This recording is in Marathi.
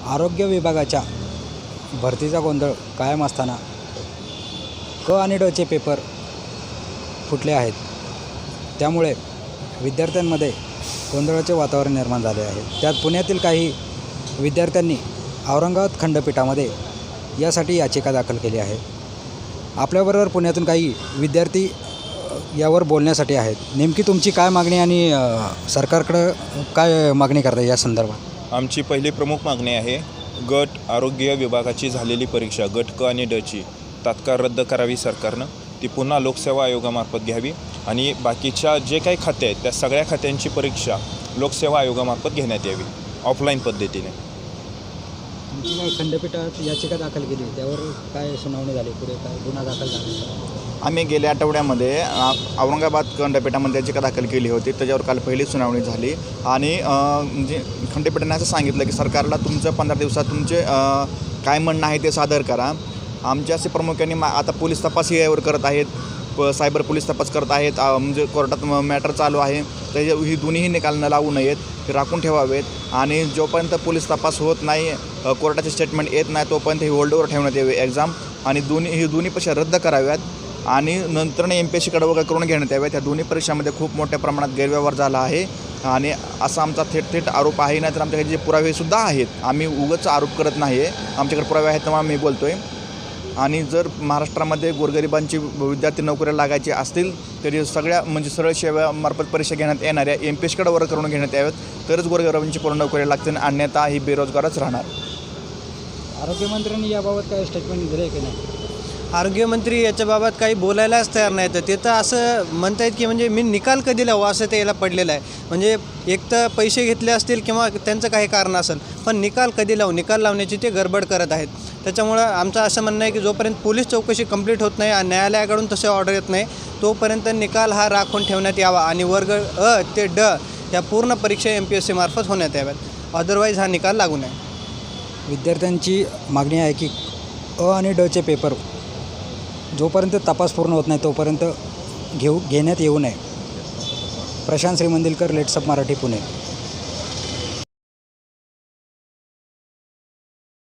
आरोग्य विभागाच्या भरतीचा गोंधळ कायम असताना क आणि डचे पेपर फुटले आहेत. त्यामुळे विद्यार्थ्यांमध्ये गोंधळाचे वातावरण निर्माण झाले आहे. त्यात पुण्यातील काही विद्यार्थ्यांनी औरंगाबाद खंडपीठामध्ये यासाठी याचिका दाखल केली आहे. आपल्याबरोबर पुण्यातून काही विद्यार्थी यावर बोलण्यासाठी आहेत. नेमकी तुमची काय मागणी आणि सरकारकडं काय मागणी करता या संदर्भात? आमची पहिली प्रमुख मागणी आहे, गट आरोग्य विभागाची झालेली परीक्षा गट क आणि डची तात्काळ रद्द करावी सरकारनं. ती पुन्हा लोकसेवा आयोगामार्फत घ्यावी आणि बाकीच्या जे काही खाते आहेत त्या सगळ्या खात्यांची परीक्षा लोकसेवा आयोगामार्फत घेण्यात यावी ऑफलाईन पद्धतीने. तुमची काय खंडपीठात याचिका दाखल केली, त्यावर काय सुनावणी झाली? पुढे काय गुन्हा दाखल झाला? आम्ही गेल्या आठवड्यामध्ये औरंगाबाद खंडपीठामध्ये याचिका दाखल केली होती. त्याच्यावर काल पहिली सुनावणी झाली आणि म्हणजे खंडपीठाने असं सांगितलं की सरकारला तुमचं 15 दिवसात तुमचे काय म्हणणं आहे ते सादर करा. आमचे असे प्रामुख्याने आता पोलीस तपास यावर करत आहेत, सायबर पोलीस तपास करत आहेत, म्हणजे कोर्टात मॅटर चालू आहे. तर ही दोन्हीही निकाल न लावू नयेत, हे राखून ठेवावेत आणि जोपर्यंत पोलीस तपास होत नाही, कोर्टाचे स्टेटमेंट येत नाही, तोपर्यंत ही होल्डवर ठेवण्यात यावी एक्झाम आणि ही दोन्ही परीक्षा रद्द कराव्यात आणि नंतर MPSCकडे वगैरे करून घेण्यात याव्यात. त्या दोन्ही परीक्षांमध्ये खूप मोठ्या प्रमाणात गैरव्यवहार झाला आहे आणि असा आमचा थेट आरोप आहे. नाहीतर आमच्याकडे जे पुरावेसुद्धा आहेत, आम्ही उगाच आरोप करत नाही आहे, आमच्याकडे पुरावे आहेत तेव्हा मी बोलतो आहे. आणि जर महाराष्ट्रामध्ये गोरगरिबांची विद्यार्थी नोकऱ्या लागायची असतील तरी सगळ्या म्हणजे सरळ सेवेमार्फत परीक्षा घेण्यात येणाऱ्या MPSCकडे वर्ग करून घेण्यात याव्यात, तरच गोरगरिबांची पूर्ण नोकऱ्या लागतील, अन्यथा ही बेरोजगारच राहणार. आरोग्यमंत्र्यांनी याबाबत काय स्टेटमेंट दिले की नाही? आरोग्यमंत्री याच्याबाबत काही बोलायलाच तयार नाही. तर ते तर असं म्हणतायत की म्हणजे मी निकाल कधी लावू असं ते याला पडलेलं आहे. म्हणजे एक तर पैसे घेतले असतील किंवा त्यांचं काही कारण असेल, पण निकाल कधी लावू, निकाल लावण्याची ते गडबड करत आहेत. त्याच्यामुळं आमचं असं म्हणणं आहे की जोपर्यंत पोलीस चौकशी कंप्लीट होत नाही आणि न्यायालयाकडून तसे ऑर्डर येत नाही, तोपर्यंत निकाल हा राखून ठेवण्यात यावा आणि वर्ग अ ते ड या पूर्ण परीक्षा MPSC मार्फत होण्यात याव्यात. अदरवाईज हा निकाल लागू नये. विद्यार्थ्यांची मागणी आहे की अ आणि डचे पेपर जोपर्यंत तपास पूर्ण होत नाही तोपर्यंत घेण्यात येऊ नये. प्रशांत श्रीमंदिलकर, लेट्सअप मराठी, पुणे.